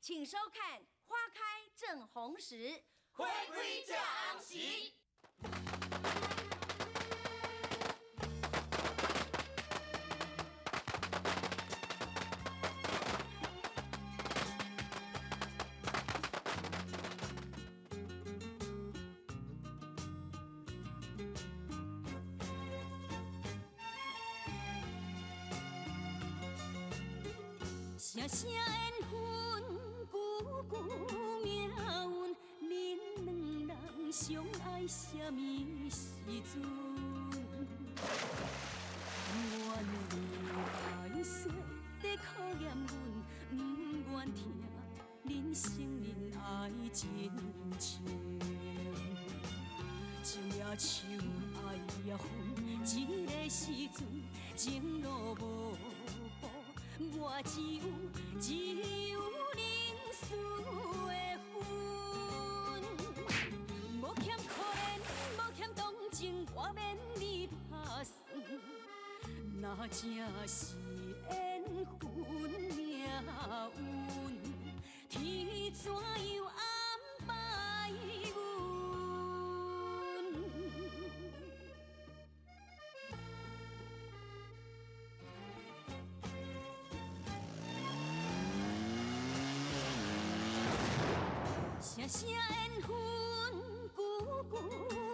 请收看《花开正红时》，花开正红时。声声缘分，句句命运，恁两人相爱什么时阵？甘愿离岁在考验阮，不愿听恁承认爱真情。情也深，爱也分，一个时阵情路无。我只有认输的份，无欠可怜，无欠同情，我免你打算。那正是缘分命运，天怎样安排阮？声声缘分，句句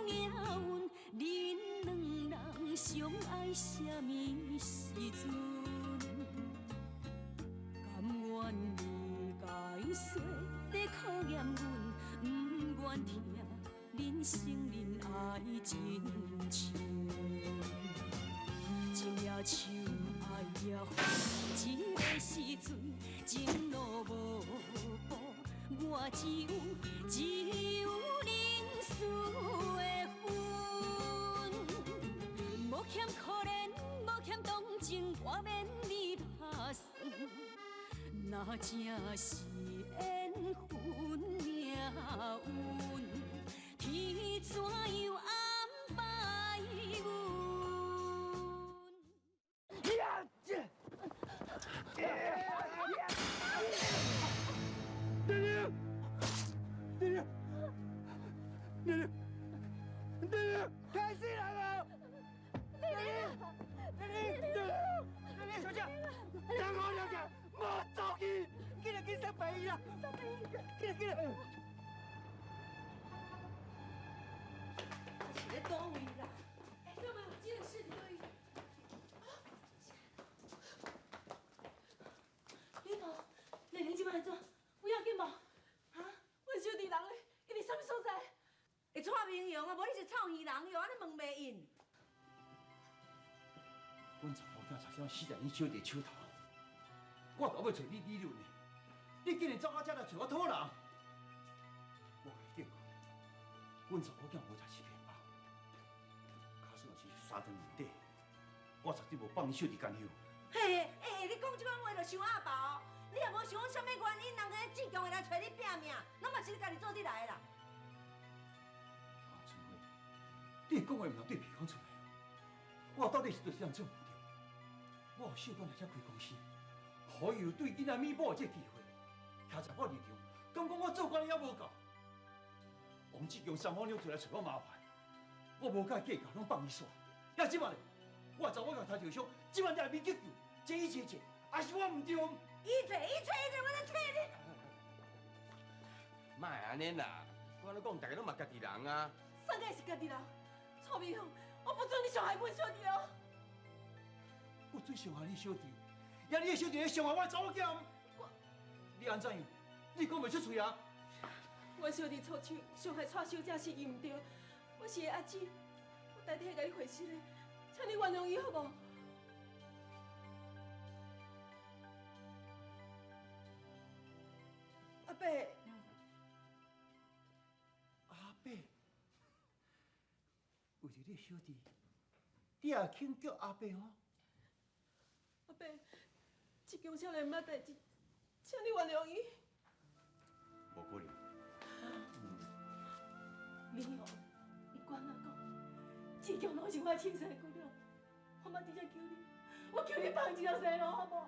命运，恁两人相爱什么时阵？甘愿离岁在考验阮，不愿听恁承认爱真情。情也深，爱也分，一个时阵情路无步。我只有认输的份，无欠可怜，无欠同情，我免你打算。那正是缘分命运，天怎样安排娘，开死人了！娘，小姐，让我两个，莫走去，紧来去上病院啦！紧来！是咧倒位啦？这么有急的事情可以？你好，奶奶今晚做，有要紧无？啊？阮小弟人咧，伊伫啥物所在？会蔡明阳啊，无你是臭鱼人哟，安尼问袂应。阮查某囝差点死在恁小弟手头，我倒要找你理论呢。你竟然走到这来找我讨人，我甲你讲，阮查某囝无才是骗包，假使若是三顿面底，我绝对无放你小弟干休。嘿，你讲这款话就伤阿爸哦！你也无想讲什么原因，人家志强会来找你拼命，拢嘛是你家己做得来的啦。春花，你讲话唔通对鼻讲出来哦。我到底是做啥做唔对？我有小短来遮开公司，可以有对囡仔弥补的这机会。听在我立场，敢讲我做官也无够。王志强、三宝娘出来找我麻烦，我无甲计较，拢放伊煞。也即摆咧，我查某甲他受伤，即摆来面急救，这一切，也是我唔对。一切，我在替你。莫安尼啦，我安尼讲，大家拢嘛家己人啊。啥个是家己人？臭美香，我不准你伤害阮小弟哦！我最伤害你小弟，也你的小弟在伤害我查某囝。你安怎样？你讲袂出嘴啊？阮小弟错手伤害蔡小姐是伊唔对，我是个阿姊，我代替甲你回心的，请你原谅伊好无？阿伯，阿伯，为着你小弟，你也肯叫阿伯哦？阿伯，这件少年仔代志，请你原谅伊。无可能。美红，你管我讲，志强拢是我亲生骨肉，我嘛直接求你，我求你放一条生路好无？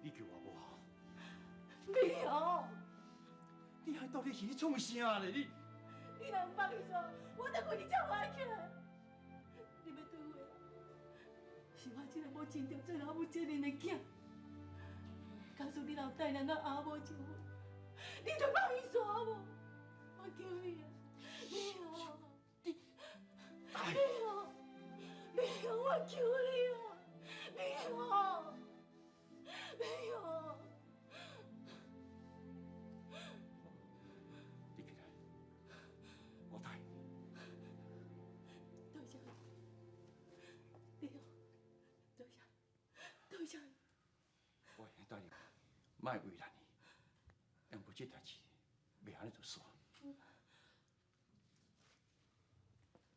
你叫我无好，没有，你还到底是创啥咧？你若不放伊煞，我就为你叫我起来。你要对我啊？是我这个无尽着做老母责任的囝，告诉你老大人到阿母结婚，你就放伊煞好无？我求你啊，你好，你好，你好，我求你啊，你好，你好。你起来，我答应你。多谢你，你好，多谢，多谢。我会答应你，莫为难你。因为这代志，袂安尼就算。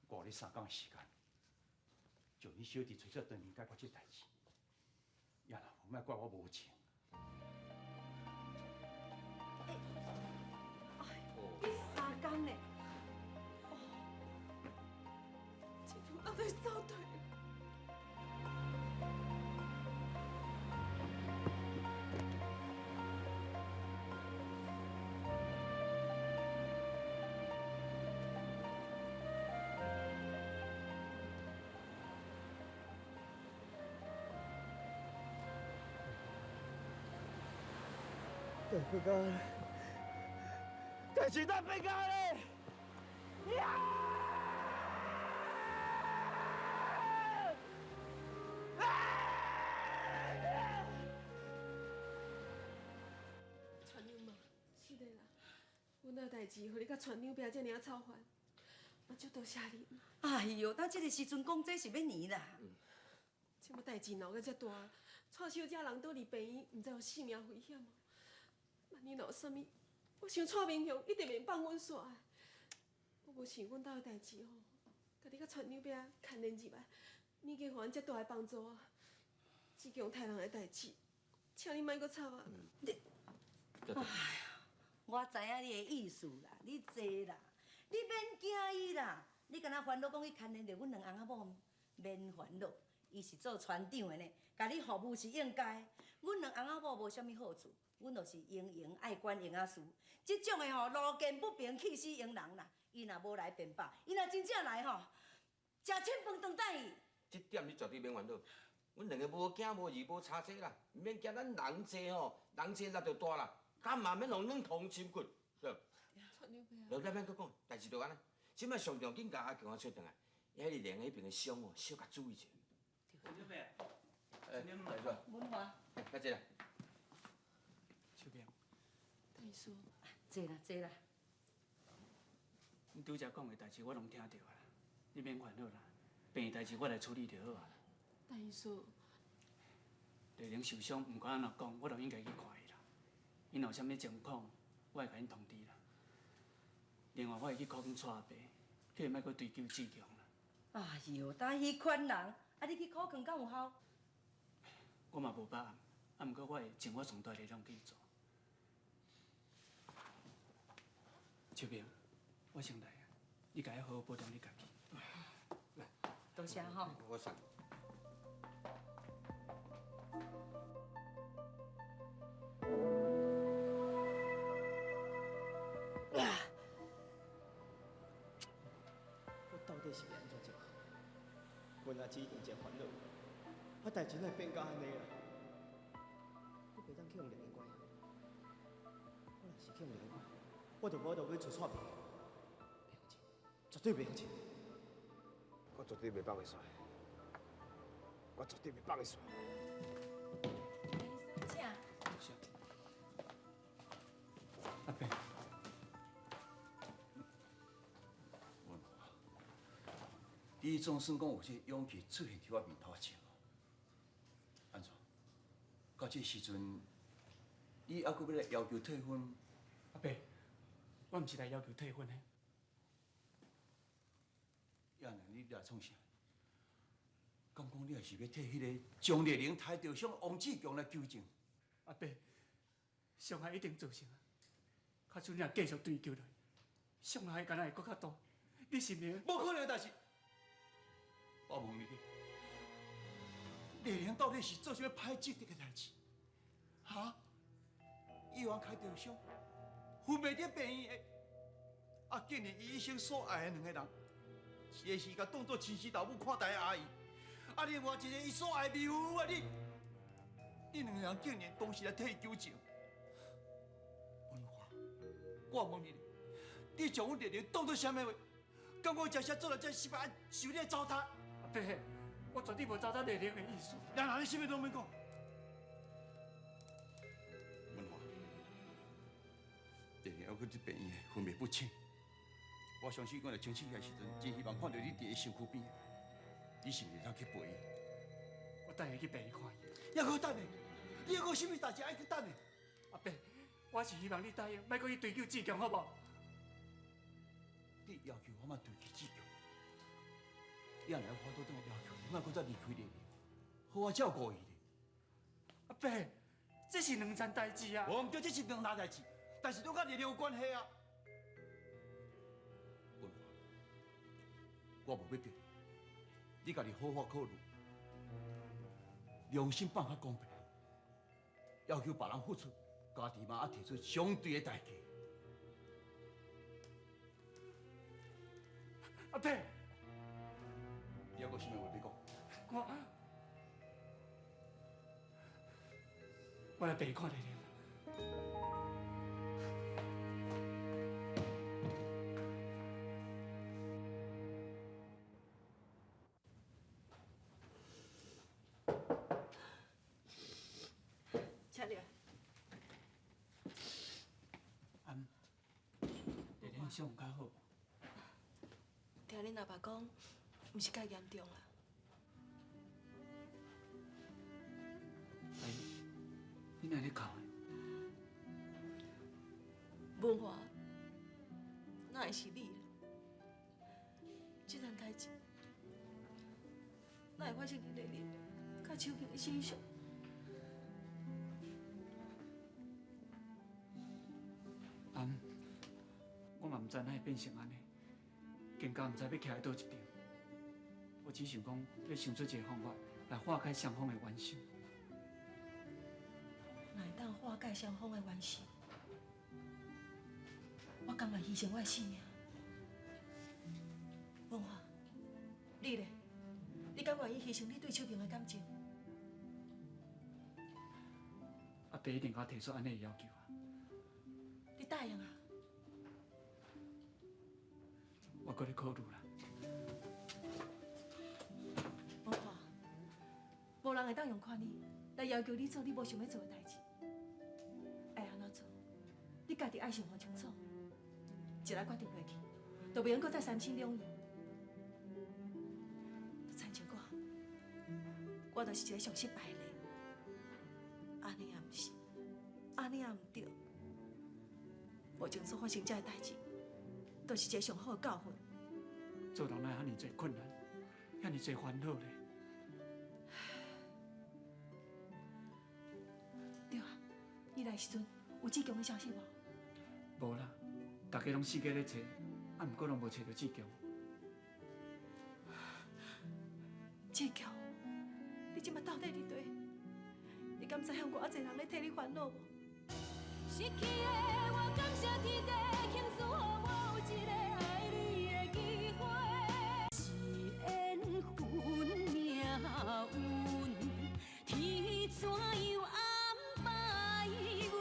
我给你3天的时间，就你小弟找出当年解决这代志，也若无莫怪我无情。你3天呢？这条我都走对。大伯家，但是大伯家咧，船长嘛，是的啦，阮有代志，互你甲船长伯这尔操烦，我足多谢你。哎呦，咱这个时阵讲这是要年啦。这么代志闹到遮大，蔡小姐人倒伫病院，毋知有性命危险无？万一若有啥物，我想蔡明雄一定袂放阮煞的。我无想阮兜的代志吼，甲你甲船长伯牵连入来，免加互阮遮大的帮助啊！只强杀人的代志，请你莫搁插啊！我知影你的意思啦，你坐啦，你免惊伊啦，你敢若烦恼讲伊牵连着阮两翁仔某，免烦恼，伊是做船长的呢，甲你服务是应该。阮两翁仔某无啥物好处，阮就是用爱管用仔事，即种的吼路见不平气死用人啦。伊若无来便罢，伊若真正来吼，食凊饭顿等伊。这点你绝对免烦恼。阮两个无惊无义无差这啦，毋免惊咱人济吼，人济力就大啦，干嘛免用软铜心骨？对。船长伯啊！咱免搁讲，代志就安尼。即摆上重紧甲阿强啊找转来，遐里连迄边的伤哦，小甲注意者。陈伯，来说，文华，快坐啦。秋萍，大叔，坐啦坐啦。你拄则讲的代志我拢听到啊，你免烦恼啦，病的代志我来处理就好啊。大叔，丽玲受伤，毋管安怎讲，我都应该去看伊啦。伊若有啥物情况，我会甲因通知啦。另外，我会去考检带爸，叫伊莫搁追究志强啦。哎呦，但迄款人，啊你去考劝敢有效？我嘛无把握，啊，毋过我会尽我上大力量去做。秋萍，我先来啊，你家要好好保重你家己。多谢吼。我送。我到底是要安怎才好？阮阿姊一定真烦恼，啊，代志哪会变甲安尼啦？你袂当去用另一关，我若是去用另一关，我就无得去出错病，袂用钱，绝对袂用钱。我绝对袂放伊煞，我绝对袂放伊煞。请。是。阿伯，文华，你总算讲有这勇气出现伫我面头前，安怎？到这时阵，你还佫要来要求退婚？阿伯，我毋是来要求退婚的。亚楠，你来创啥？敢讲你也是要替迄个张丽玲抬着向王志强来求情？阿伯，伤害一定造成啊！假使你若继续追究落去，伤害敢若会搁较大。你是毋是？无可能的代志。我问你，丽玲到底是做啥歹积德的代志？哈？医院开着伤，分袂得病院的。啊，竟然伊一生所爱的两个人，一个是甲当作亲生老母看待的阿姨，啊，另外一个伊所爱的妹夫啊，你两个人竟然同时来替伊求情。文华，我问你，你将阮丽玲当作啥物话？敢我真正做了这失败，受你的糟蹋？阿伯，我绝对无糟蹋丽玲的意思。那你啥物都免讲。文华，丽玲还佫伫病院昏迷不清。我相信，我来清醒起来时阵，真希望看到你伫伊身躯边，你是毋是通去陪伊？我带伊去病院看伊。还可等呢？你还有啥物代志爱去等呢？阿伯，我是希望你答应，莫搁去追究志强，好无？你要求我莫追究志强，你若来花多等我要求，你莫搁再离开丽玲，好好照顾伊咧。阿伯，这是两件代志啊！我毋对，这是两件代志，但是都甲丽玲有关系啊。文华，我无要逼你，家己好好考虑，良心放较公平，要求别人付出，家己嘛要提出相对的代价。阿伯，你还有啥物话要讲？我来病院看丽玲。请你。丽玲伤有较好。听恁阿爸讲，毋是介严重啦。阿姨，你哪咧哭的？文华，哪会是你啦？这件代志，哪会发生伫丽玲甲秋萍的身上？我嘛毋知哪会变成安尼，更加毋知要徛喺倒一边。我只想讲，要想出一个方法来化解双方的冤仇。若会当化解双方的冤仇，我甘愿牺牲我的性命。文华，你咧？你敢愿意牺牲你对秋萍的感情？阿伯一定甲我提出安尼的要求啊！你答应啊？我搁咧考虑啦。文华，无人会当用看你来要求你做你无想要做的代志。爱安怎做，你家己爱想好清楚，一来决定落去，就袂用搁再三心两意。就亲像我就是一个上失败的人，安尼也毋是，安尼也毋对。目前所发生这个代志，都是一个上好的教训。做人哪遐尼侪困难，遐尼侪烦恼咧？对啊，你来时阵有志强的消息无？无啦，大家拢四界咧找，啊，毋过拢无找到志强。志强，你即马到底伫佗？你敢知影偌侪人咧替你烦恼无？失去的我，感谢天地倾诉，予我有一个爱你的机会。是缘分命运，天怎样安排阮？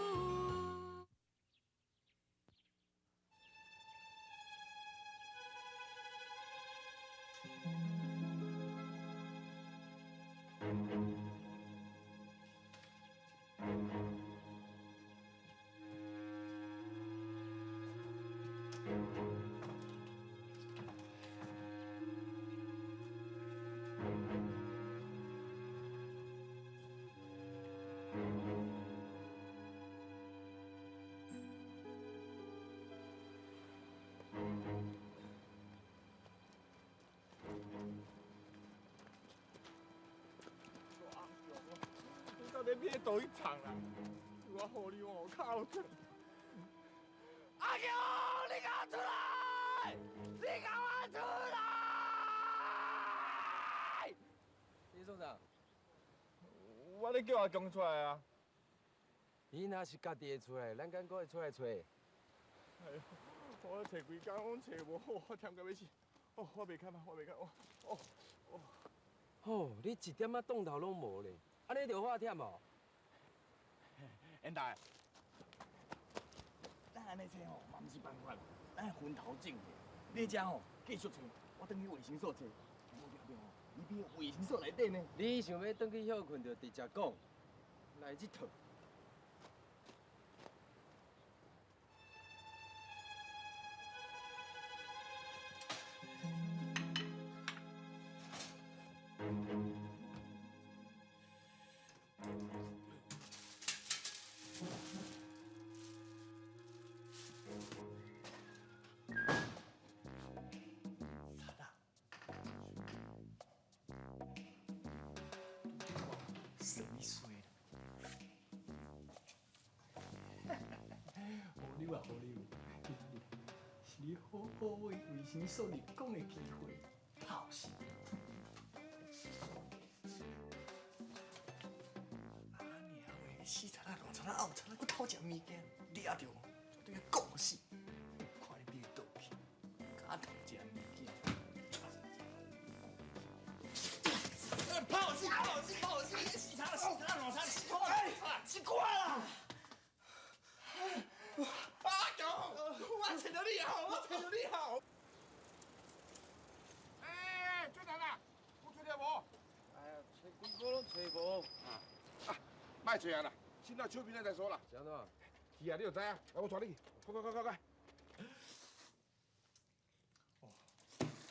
我到底变倒一场啦？我好你我靠疼！阿强，你给我出来！你给我出来！李所长，我咧叫阿强出来啊！你若是家己会出来，咱敢搁会出来找？哎呦，我找规工，我找无好，我忝到要死。哦，我袂开嘛，我袂开。吼，你一点仔动头拢无咧，安尼着话忝哦。恩大，咱安尼找吼，嘛毋是办法，咱要分头整去。你遮吼继续找，我等去卫生所找。无条件吼，你比卫生所内底呢。你想要转去休困，就直接讲，来这套。生意衰啦！好溜啊，好溜！是你好好为卫生所立功的机会，好事！啊，你啊喂，死贼啊，乱贼啊，后贼啊，搁偷食物件，抓着就对伊讲死，看你变倒去，假偷食物件。跑死！死他了，乱贼，死快了，死快了！啊，狗！我找到你好，我找到你好。哎，最难啦，有找到无？哎呀，找几个拢找无。卖这样啦，先到秋平那再说啦。是安怎？是啊，你就知啊，来我带你去，快！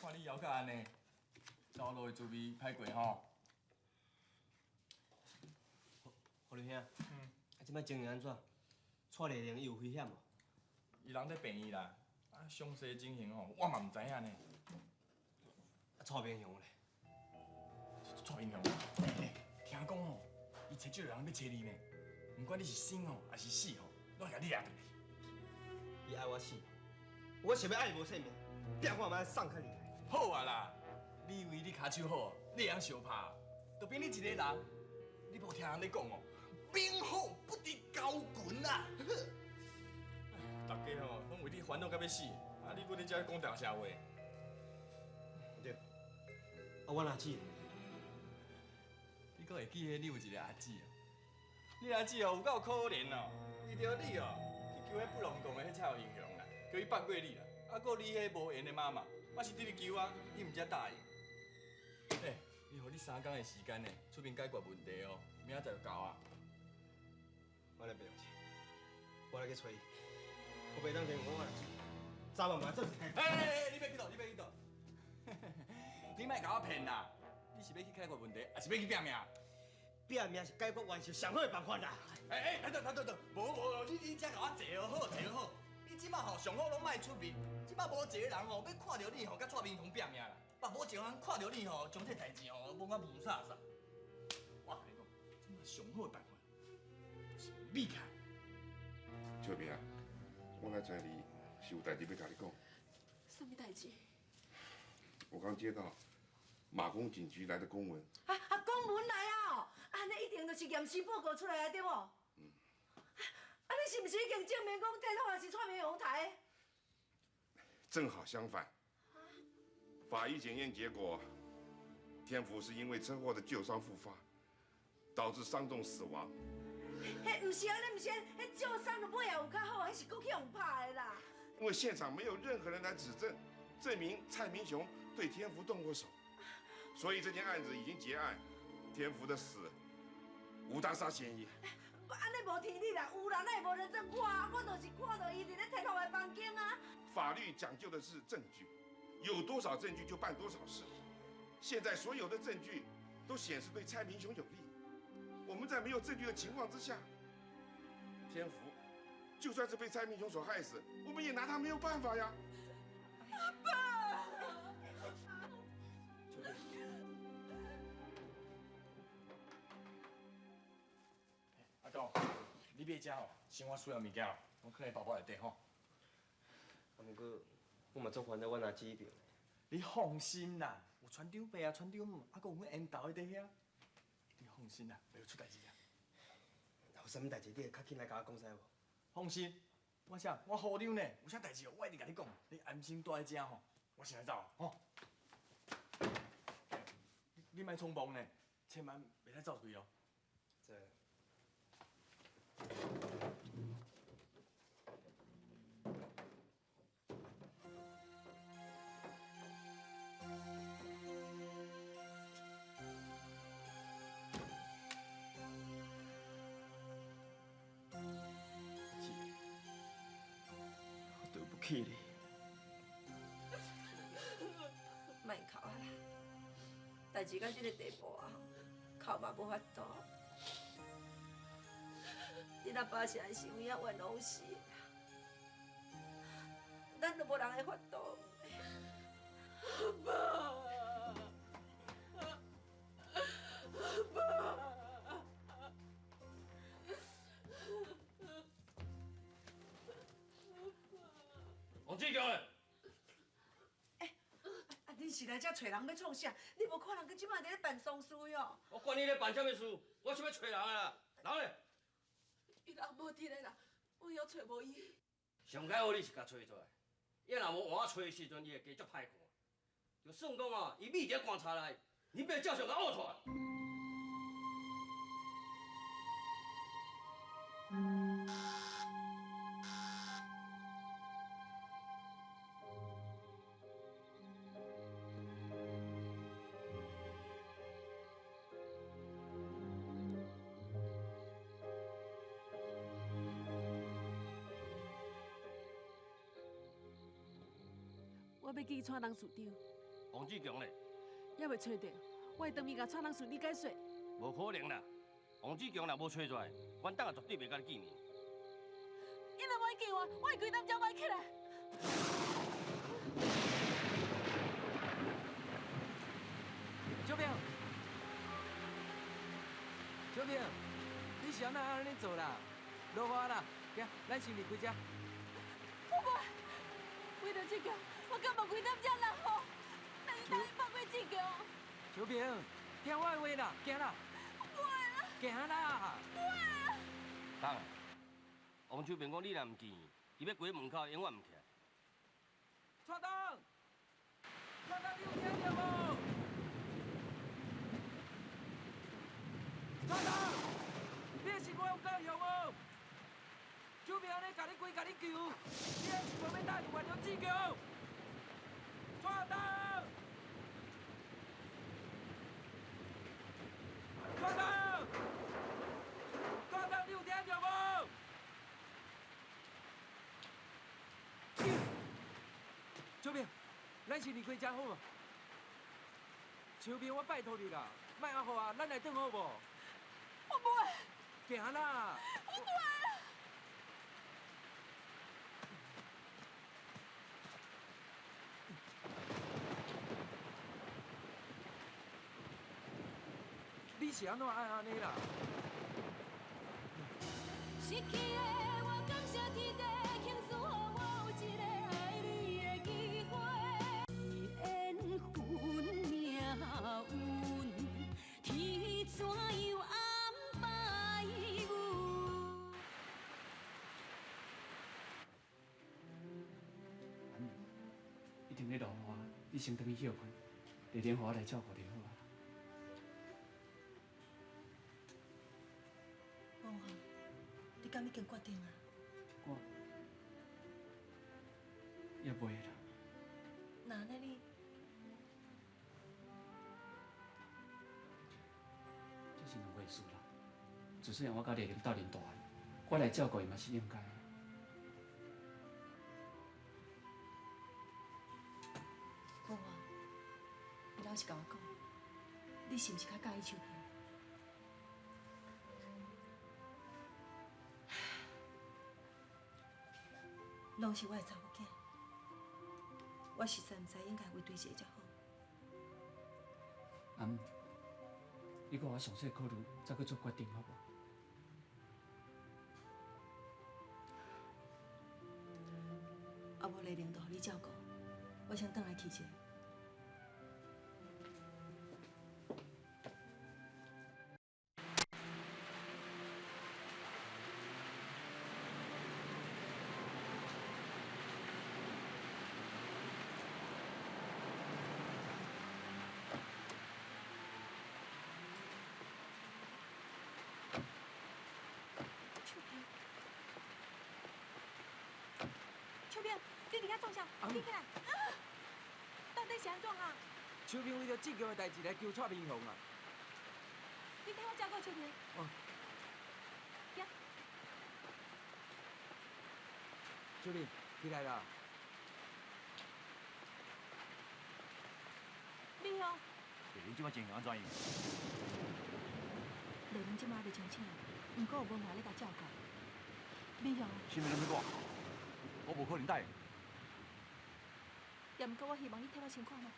看你摇到安尼，走路的滋味歹过吼。好你兄，啊，即摆情形安怎？蔡丽玲伊有危险无？伊人在病院啦，啊，详细情形吼，我嘛唔知影呢。啊，蔡明雄咧？蔡英雄，听讲吼，伊找少人要找你呢，不管你是生吼还是死吼，拢会甲你抓倒去。伊爱我死，我想要爱无性命，变我嘛送较厉害。好啊啦，你以为你骹手好，你会晓相拍，就凭你一个人，你无听人咧讲哦，兵法不敌高群啊！大家吼拢为你烦恼到要死，啊，你搁咧遮讲大实话。对，啊，我阿姊，你搁会记起你有一个阿姊哦？你阿姊哦有够可怜哦，为着你哦去救迄不龙洞的迄蔡英雄啦，叫伊放过你啦，啊，搁你迄无缘的妈妈，我是直直求啊，你毋则答应。伊予你3天的时间呢，出面解决问题哦，明仔载就到啊。我来不了解，我来去找伊，我袂当连我来做，早晚嘛做一开。你别去倒，你别去倒，你莫甲我骗啦！你是要去解决问题，还是要去拼命？拼命是解决冤仇上好的办法啦。等，无，你才甲我坐好。你即马吼上好拢莫出面，即马无一个人吼要看到你吼甲蔡明雄拼命啦，无一个人看到你吼将这代志吼无我无煞煞。我甲你讲，即马上好的办法就是避开。秋平啊，我来知你是有代志要甲你讲。什么代志？我刚接到马公警局来的公文。公文来啊！安尼一定就是验尸报告出来的对无？你是不是已经证明讲天后也是蔡明雄抬？正好相反，法医检验结果，天福是因为车祸的旧伤复发，导致伤重死亡。迄唔是安尼，唔是安尼，迄旧伤的尾也有较好，迄是搁去用拍的啦。因为现场没有任何人来指证明蔡明雄对天福动过手，所以这件案子已经结案，天福的死无大杀嫌疑。安尼无天理啦，有人咱也无人证看，我就是看到伊伫咧天后的房间啊。法律讲究的是证据，有多少证据就办多少事。现在所有的证据都显示对蔡明雄有利，我们在没有证据的情况之下，天福就算是被蔡明雄所害死，我们也拿他没有办法呀。阿爸，阿公，你买遮吼，生活需要物件哦，我放在包包内底吼。啊，不过我嘛做烦恼阮阿姊迄边。你放心啦，有船长伯啊、船长母，啊，搁有阮缘投伫遐，你放心啦，袂有出代志啊。老啥物代志，你会较紧来甲我讲使无？放心，我啥，我好溜呢，有啥代志哦，我一定甲你讲。你安心待在遮吼，我先来走吼。你莫匆忙呢，千万袂使走开哦。这。对不起你。莫哭啊啦！代志到这个地步啊，哭嘛无法度。你若爸是爱想遐冤枉死啦，咱都无人会法度。爸，王志强嘞！你是来这找人要创啥？你无可能佮即摆伫咧办丧事哟！我管你咧办啥物事，我想要找人啦。人嘞？伊人无伫咧啦，我要找无伊。上解好你是甲找出来，伊若无换我找的时阵，伊会加足歹看。就算讲啊，伊秘伫棺材内，你别照常甲挖出来。我要去带人事长，王志强嘞？还未找到，我会当面甲带人事理解说。无可能啦！王志强若无找出来，阮党也绝对袂甲你见面。伊若无救我，我会规担遮歪起来。小平，小平，你是安怎安尼做啦？落雨啦，行，咱先离开遮。不袂，为了志强，我敢无规担遮人吼？那你答应放过志强？小平，听我的话啦，行啦。不会啦。行啦。不会啦。党，王秋平讲你若唔见，伊要关门口永远唔起来。蔡东，蔡东，你有听到无？蔡东，你的生活有够用无？小平安尼甲你跪，甲你求，你的是无要答应原谅志强？蔡东，蔡东，蔡东，你有听到无？小平，咱是离开遮好无？小平，我拜托你啦，莫阿好啊，咱来转好无？我不会。行啦。我不会啦。你是安怎爱安尼啦？失去的我感谢天地，倾诉予我有一个爱你的机会。缘分命运，天怎样安排阮？一定咧落雨，你先回去休困，日莲花来照顾你好啊。王华，你敢已经决定啊？我也袂啦。那安尼你，这是两回事啦。自细我甲丽玲斗阵大汉，我来照顾伊嘛是应该的。王华，你老实甲我讲，你是毋是较介意秋萍？拢是我的查某囝，我实在毋知应该为对谁才好。你甲我详细考虑，再去做决定，好无？啊无丽玲都互你照顾，我先转来去一下。你伫遐创啥？你起来！到底是安怎啊？秋萍为着志强的代志来求蔡明雄啊！你替我照顾秋萍。哦。行。秋萍，起来啦！美雄。丽玲即摆情形安怎样？丽玲即马袂清醒，不过有文华咧甲照顾。美雄。啥物拢要我？我无可能带。也毋过我希望你替我想看嘛。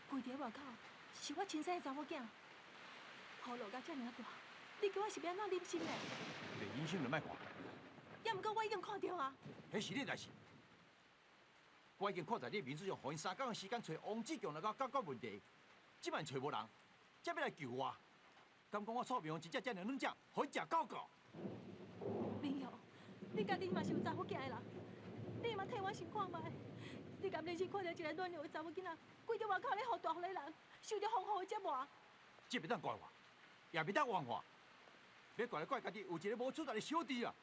规伫外口是我亲生的查某囝，雨落甲遮尔大，你叫我是要安怎忍心呢？丽玲先就莫看，也毋过我已经看到啊。迄是你的代志。我已经看在你面子上，互因3天的时间找王志强来甲解决问题，即摆找无人，才要来救我。敢讲我蔡明雄一只两两只，互伊食狗狗？明雄，你家己嘛是有查某囝的人，你嘛替我想看卖。你敢忍心看到一个软弱的查某囡仔，规伫外口咧互大户的人受着风雨的折磨？这袂当怪我，也袂当冤我，要怪来怪家己有一个无出头的小弟啊！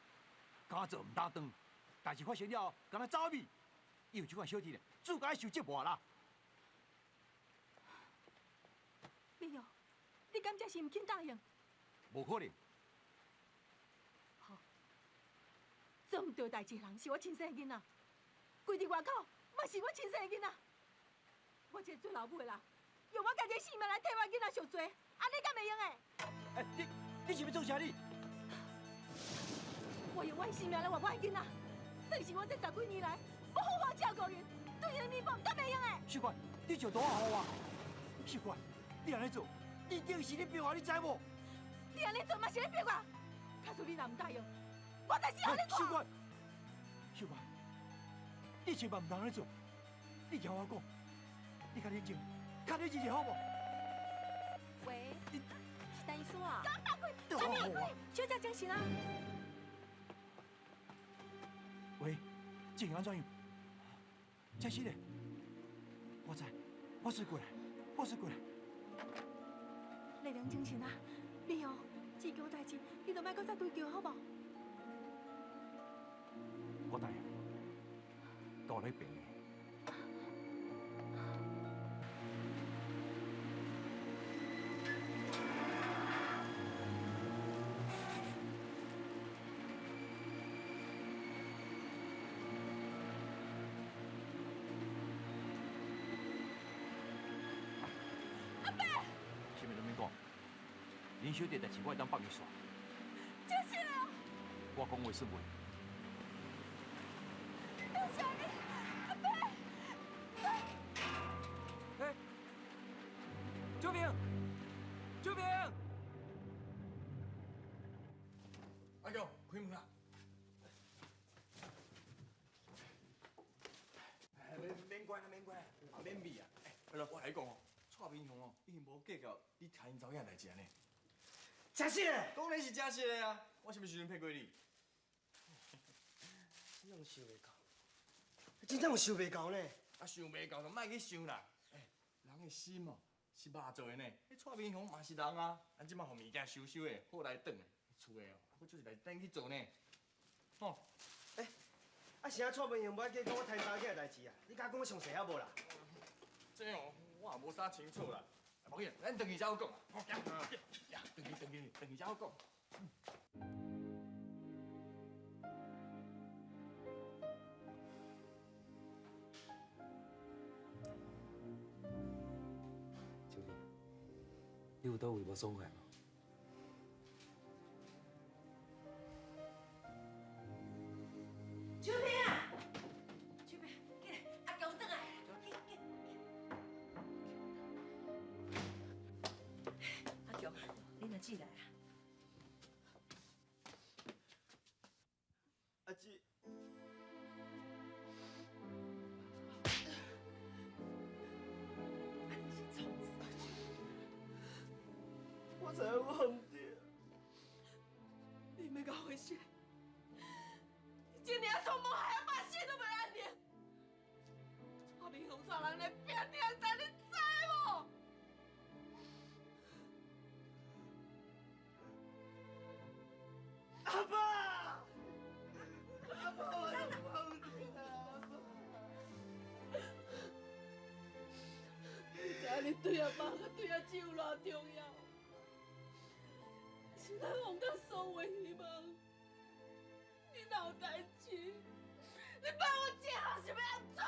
敢做毋担当，代志发生了后，敢若走米，伊有这款小弟咧，自家受折磨啦。明雄，你敢真是毋肯答应？无可能。好，做毋对代志的人是我亲生的囡仔，规伫外口嘛是我亲生的囡仔。我一个做老母的人，用我家己的性命来替我囡仔受罪，安尼敢会用的？哎，你是要做啥哩？我用我的性命来换我的囡仔，算是我这10几年来不好好照顾因，对因的弥补，敢会用的？小关，你就大好我。小关，你安尼做，一定是你逼我，你知无？你安尼做嘛是咧逼我？假使你若唔答应，我就是要你看。小关，小关，你千万唔通安尼做。你听我讲，你较冷静，较冷静就好无？喂，是陈医生啊？大好啊！小姐精神啊！喂，情形安怎样？真是的，我知，我随过来，我随过来。丽玲精神啊！美雄，志强代志，你著莫搁再追究好无？我答应，到你病的。林小姐代志，我会当帮你算。真是了。我讲话算话。多谢你，阿伯。哎，周平，周平，阿强，开门啦！免关啦，免关啦，免米啊！我来讲哦，蔡明雄哦，已经无计较你杀因查囝代志安尼。真是的，当然是真实的啊！我什么时阵骗过你？真正想袂到，真正有想袂到呢。啊，想袂到就莫去想啦。人的心哦是肉做的呢。迄蔡明雄嘛是人啊，咱即摆互物件收收的，好来转的。厝的哦，我就是来等去做呢。吼。是啊，蔡明雄无爱计讲我贪查囝的代志啊？你甲讲我详细啊无啦？这哦，我也无啥清楚啦。无紧，咱回去才好讲。好，回去才好讲。秋萍，你有倒位无爽快无？秋萍啊，秋萍，起来，阿强转来，阿强，你若进来啊？阿姊，我知我唔对，你莫甲我回事。今年从无害啊，把死都袂安宁。蔡明雄啥人来骗你啊？你知无？阿爸，阿爸，我对阿妈甲对阿姊有偌重要，是咱王家所有的希望。你若有代志，你帮我这下是要安怎啊？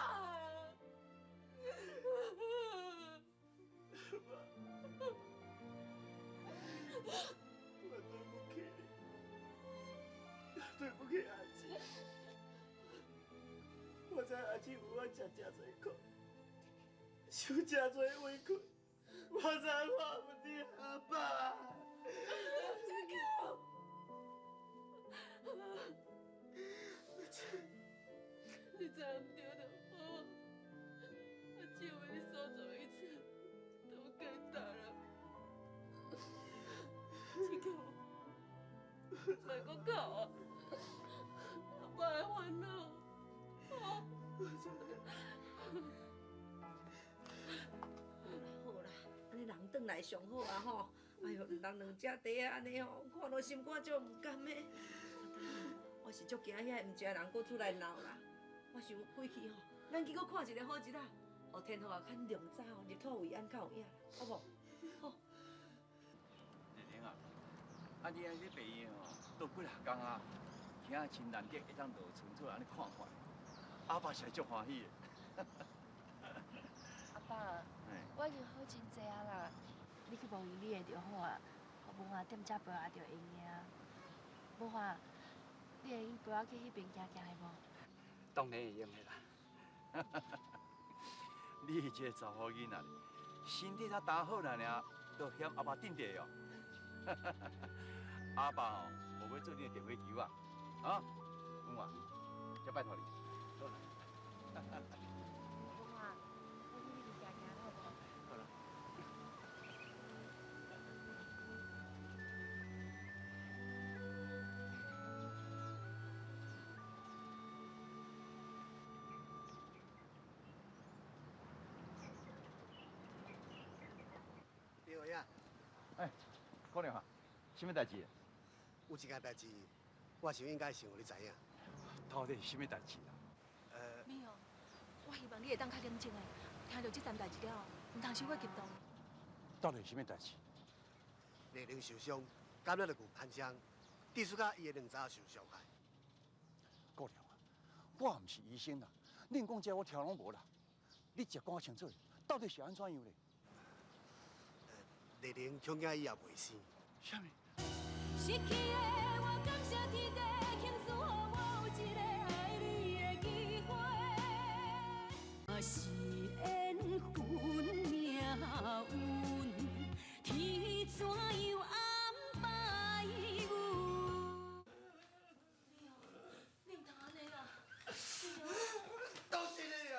我对不起你，对不起阿姊。我知阿姊有我吃真侪苦，受真侪委屈，我知我不得阿爸。你知唔对就好，阿姊为你所做的一切都简单了。志强，莫搁搞啊！阿爸会烦恼，好。好啦，安尼人转来上好啊吼！哎呦，人两只茶啊，安尼吼，看到心肝足唔甘的。我是足惊遐唔食人搁出来闹啦。我想回去吼，咱去搁看一个好日啊，互天后也较亮早，日头为安较有影，好无？好。玲玲啊，啊你安尼白衣吼，都几啊工啊，兄亲难得一当落村出来安尼看看，阿爸是足欢喜的。阿爸，我已经好真济啊啦，你去望伊，你会着好啊。无话踮遮陪我着会赢。无话，你会用陪我去迄边行行的无？当然会用的啦。你这个查甫囡仔，身体才打好了呢，都嫌阿爸顶地哦。阿爸哦，无要做你的电话球啊，啊，公啊，就拜托你。好啦。无话，我去迄边行行好无？好了。李伟啊，哎，姑娘啊，什么代志？有一件代志，我想应该先互你知影。到底是什么代志啊？没有，我希望你会当较冷静的，听到这件代志了后，唔通伤过激动。到底是什么代志？丽玲受伤，感染了牛攀枪，致使甲伊的两查受伤害。姑娘啊，我唔是医生啦，恁讲这我听拢无啦。你直讲清楚，到底是安怎样咧？丽玲恐惊以后袂生。啥物？失去的我感谢天地，倾诉予我有一个爱你的机会。啊是缘分命运，天怎样安排阮？你唔通安尼啦！都是你啊！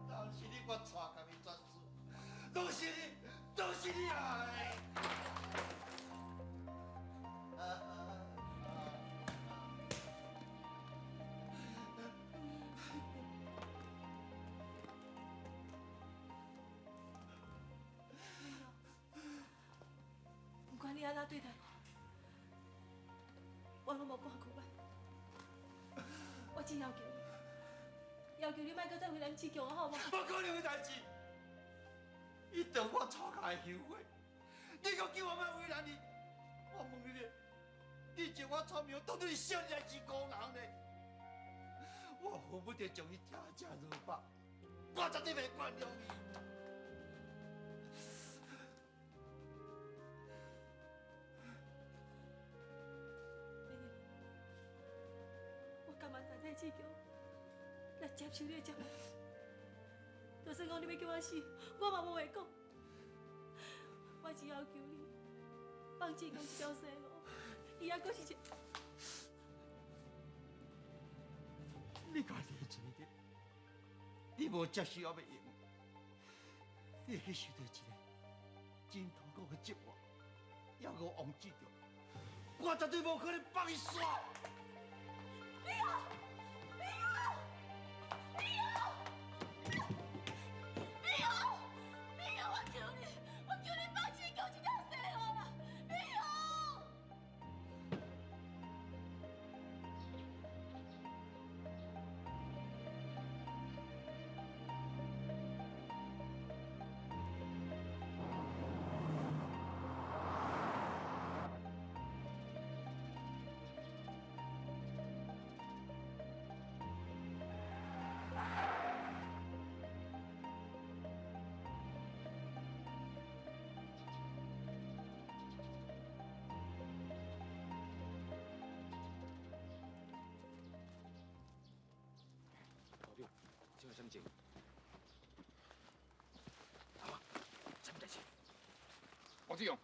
都是你，我带甲你转世，都是你，都是你啊！不管你安怎对待我，我拢无赶过来。我只要求你，要求你莫搁再为咱志强啊，好无？无可能的代志，一定我错下会后悔。你搁叫我莫为难你，我问你咧，你借我聪明，到底是啥人是工人呢？我恨不得将你听正如白，我绝对袂原谅你。我甘愿代替志强来接受你的接纳，就算讲你要叫我死，我嘛无会讲。我只要求你放志强一条生路，伊还阁是一。你家己的嘴的，你无接受也袂用，你会去受到一个真痛苦的折磨，还有忘记着，我绝对无可能放你煞。你好，你好，你好，你好，你好，我求你，我求你放志强一条生路啦，你好。发生什么事？啊，什么代志？王志勇，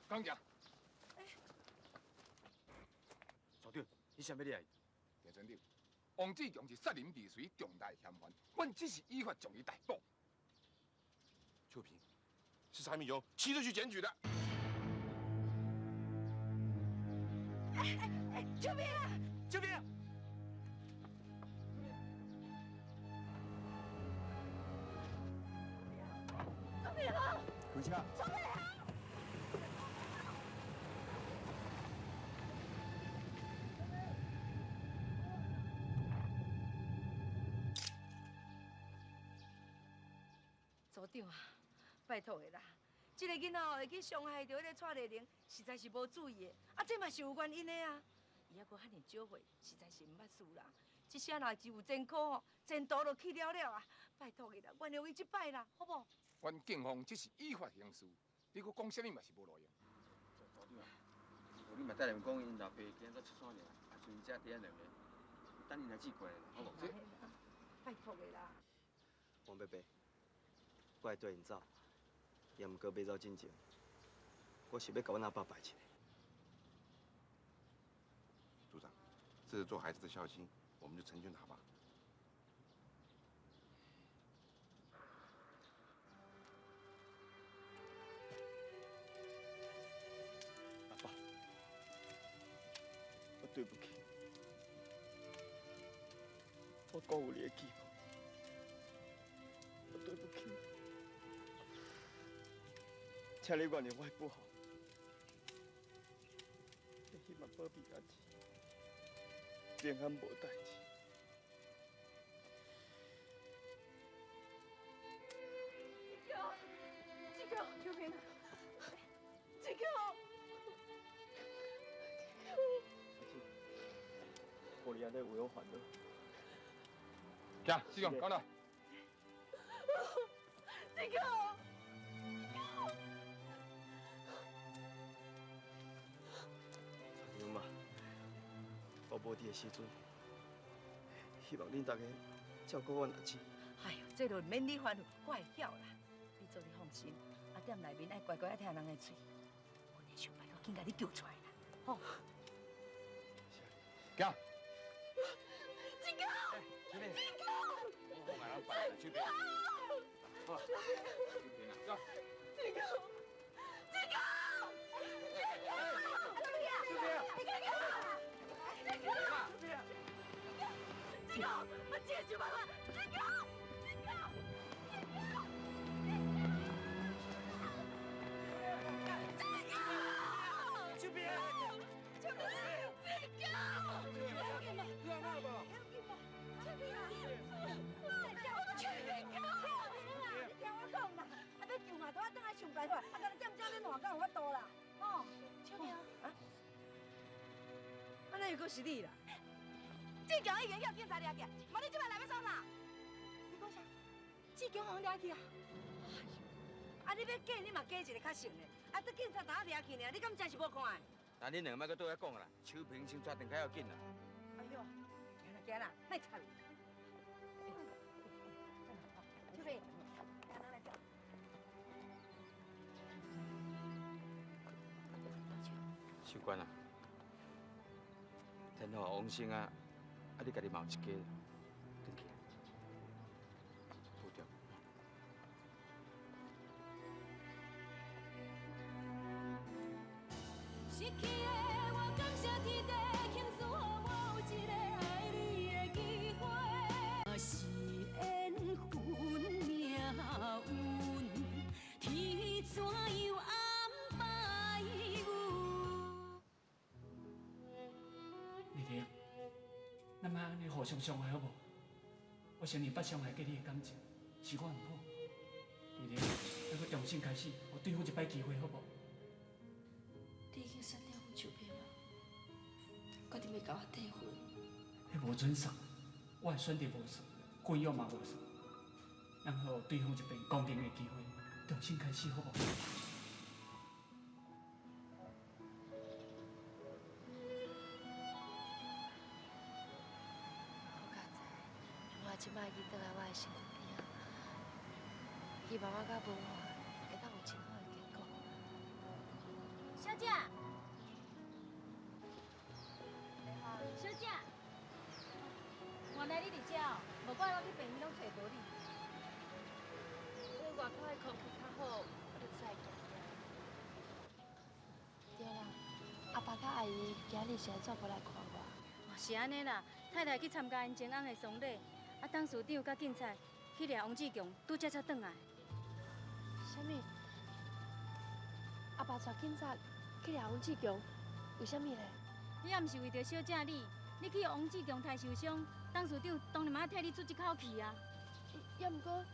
刚讲。所长，你啥物来？田村长，王志强是杀人未遂重大嫌犯，阮只是依法将伊逮捕。秋萍，是蔡明雄亲自去检举的。救命啊！救命！救命啊！回车。救命啊！组长啊，拜托的啦，这个囡仔会去伤害到迄个蔡丽玲，实在是无注意的，啊，这嘛是有原因的啊。伊还阁遐尼少岁，实在是毋捌事啦。这些若是有前科吼，前途就去了了啊！拜托你啦，原谅伊一摆啦，好不？阮警方只是依法行事，你阁讲啥物嘛是无路用。组长啊，你嘛带人讲因老爸今仔早出山去，啊，所以遮第两个，等因来记过来，好无？拜托的啦。王伯伯，我会对因走，也毋过要走进前，我是要甲阮阿爸拜一个。组长，这是做孩子的孝心，我们就成全他吧。阿爸，我对不起，我辜负你的期望，我对不起，请你原谅我的不好，也希望保庇阿姊平安无代志。志强，救命！志强！我你安尼有有烦恼。行，志勇，讲来。志强！长嘛，我无伫的时阵，希望恁大家照顾阮阿姊。哎呦，这就免你烦恼，我会晓啦。你做你放心，啊，店内面爱乖乖啊听人的嘴，阮会想办法紧甲你救出来啦。好。行。志强！志强！我来咱办，这边。好，这边啊，走。志强！志强！志强，我自己想办法。志强，志强，这边，志强，志强，你安那无？你听我讲啦，啊，要救嘛，都要等下想办法，啊，干店家要换，敢有法度啦？哦，秋萍啊，啊，那又搁是你啦？志强已经叫警察抓起，嘛你即摆来要创啥？你讲啥？志强互抓去啊？啊，你要假你嘛假一个较成的，啊，得警察打抓去呢，你敢真是无看的？那恁两个莫搁对我讲啦，秋萍先抓定较要紧啦。哎呦，行啦，莫吵。秋萍，拿来走。守官啊，天后王生啊，啊你家己嘛有一家，转去。部长。失去的我感谢天地，倾诉予我有一个爱你的机会。是缘分命运，天怎样安排阮？丽玲，咱莫安尼互相伤害好无？我承认捌伤害过你的感情，是我毋好。丽玲，咱搁重新开始，有对付一摆机会好无？你已经删掉阮手边啊，决定要甲我离婚。迄无准送，我的选择无错，惯用嘛无错。咱好有对方一边公平的机会，重新开始好无？我较知，我即摆已经倒来我的身边，希望我甲文华会当有真好的结果。小姐，小姐，原来你伫遮哦，无怪我去病院拢找无你。因为外口的空气较好，我就出来行行。对啦，阿爸甲阿姨今日是来做无来看我。哦，是安尼啦，太太去参加因前翁的丧礼，啊，董事长甲警察去掠王志强，拄才转来。啥物？阿爸带警察去掠王志强，为什么嘞？你也毋是为着小姐你去王志强太受伤，董事长当然嘛要替你出一口气啊。也毋过，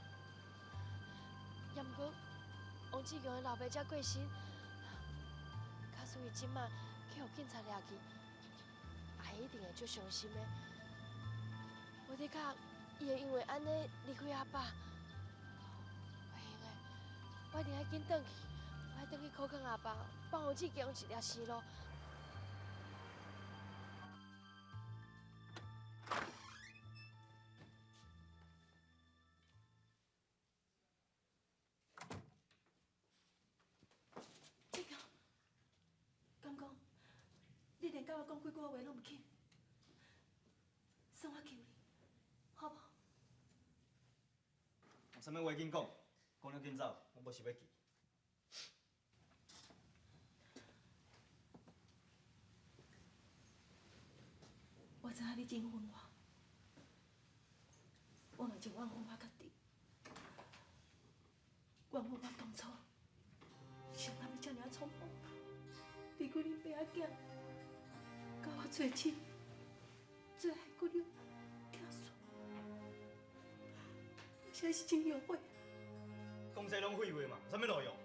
王志强的老爸才过身，假使伊即马去互警察掠去，阿姨一定会足伤心的。我伫讲，伊会因为安尼离开阿爸，不行的，我一定要紧转去，我要转去考考阿爸，帮王志强一条生路。你连甲我讲几句话拢唔肯，算我求你，好无？有啥物话紧讲，讲了紧走，我无想要记。我知影你真恨我嘛就怨恨我家己，怨恨我当初想哪要遮尔匆忙，离开恁爸仔囝。甲我做亲，做害骨肉疼孙，我实在是真后悔。讲这拢废话嘛，有啥物路用？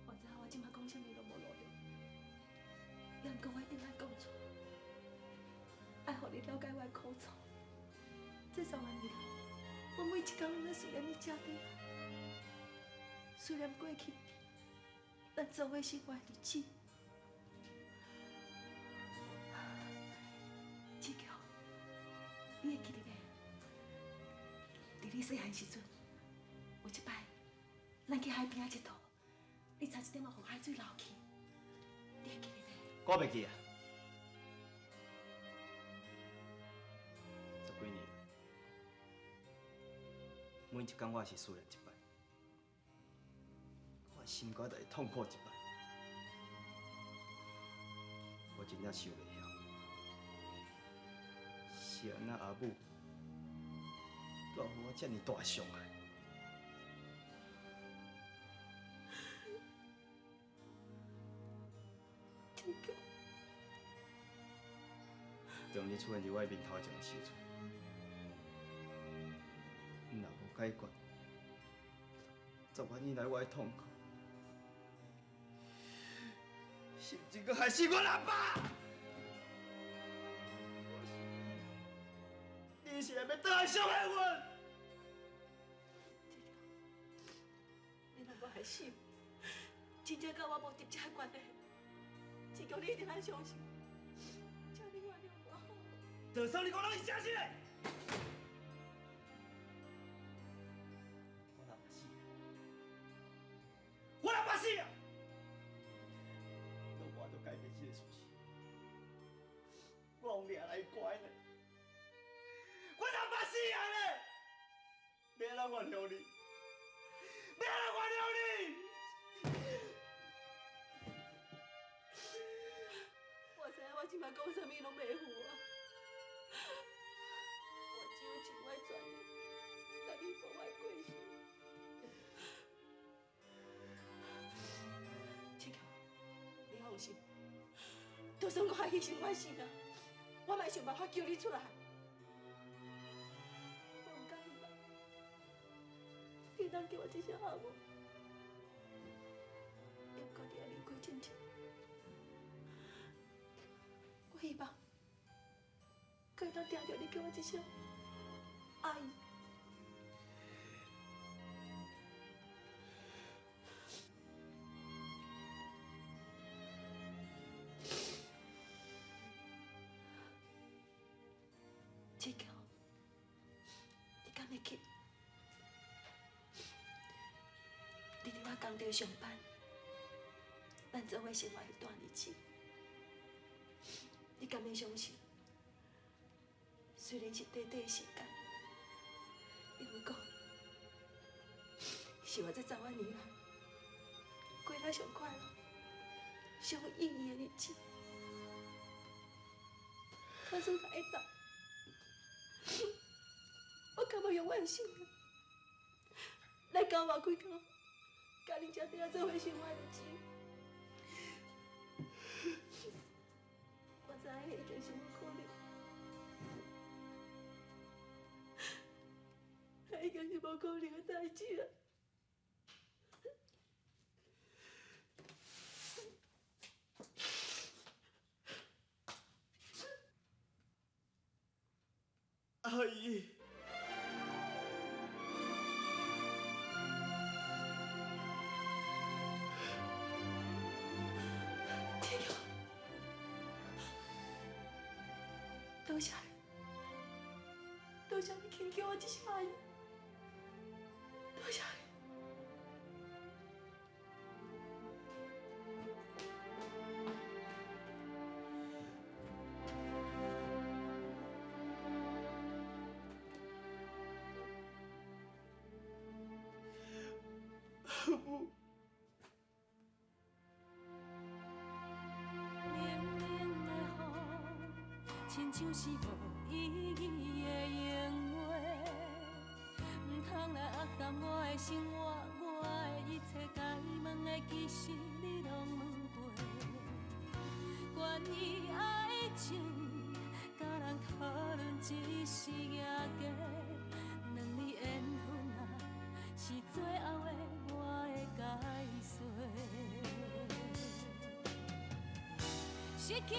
我知影我即摆讲啥物都无路用，也毋过我一定爱讲出，爱互你了解我的苦楚。这3万年来，我每一天拢在思念你家底，虽然过去。咱做伙生活的日子，志强，你会记得袂？伫你细汉时阵，有一摆，咱去海边仔佚佗，你差一点仔互海水流去，你会记得袂？我袂记啊，10几年，每一天我也是思念一摆。心肝就会痛苦一摆，我真正想袂晓，是安那阿母，带予我遮尔大伤害。当你出现伫我面头前的时阵，若无解决，10万年来我的痛苦。甚至搁害死我阿爸！你是要倒来伤害我？你若无害死，真正甲我无直接的关系。志强，你一定要相信，请你原谅我。就算你讲拢是真实的，我若捌死啊！我就改变这个事实，我用掠来怪呢，我若捌死啊咧，要怎原谅你？要怎原谅你？我知影我即摆讲啥物拢袂赴啊，我只有尽我的全力，来弥补我的过失。志强，你放心，就算我还牺牲我的性命，我嘛想办法救你出来。我唔介意啦，你当叫我一声阿母，也不过你要离开之前，我希望可以当听到你叫我一声阿姨。这条，你敢会去？你伫我工厂上班，咱做伙生活一段日子，你敢会相信？虽然是短短的时间，因为讲是我这10万年来过得上快乐、上有意义的日子。可是台大，我敢要永远信任，来交我开口，甲恁遮底下做伙生活的日子。我知影已经是无可能，已经是无可能的代志了。阿姨，天佑，多谢你，多谢你肯叫我一声阿姨，多谢你。母，冷冷的雨，亲像是无意义的言话，唔通来压淡我的生活，我的一切该问的，其实你拢问过。关于爱情，甲人讨论只是假假，两字缘分啊，是最后的。失去的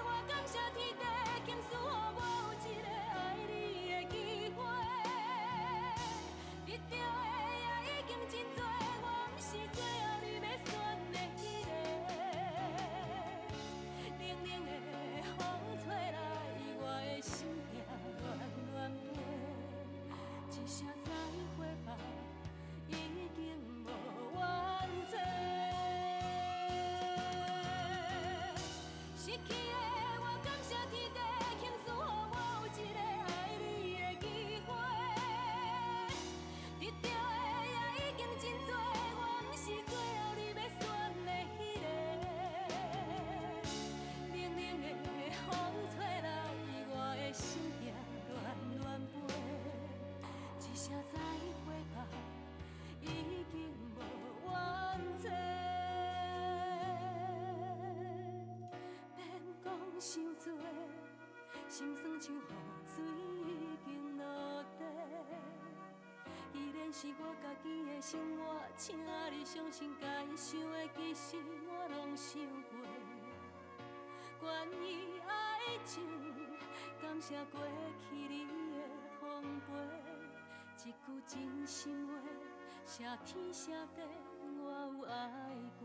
我，感谢天地，倾诉予我有一个爱你的机会。得到的也已经真多，我不是最后你要选的迄个。冷冷的风吹来，我的心痛乱乱飞，一声再会吧，已经无完整。失去的我，感谢天地，倾诉予我有一个爱你的机会。得到的也已经真多，我不是最后你要选的迄个。冷冷的风吹来，我的心痛乱乱飞，一声再会吧，已经无完整。伤多，心酸像雨水已经落地。既然是我家己的生活，请你相信，该想的其实我拢想过。关于爱情，感谢过去你的奉陪，一句真心话，谢天谢地我有爱过。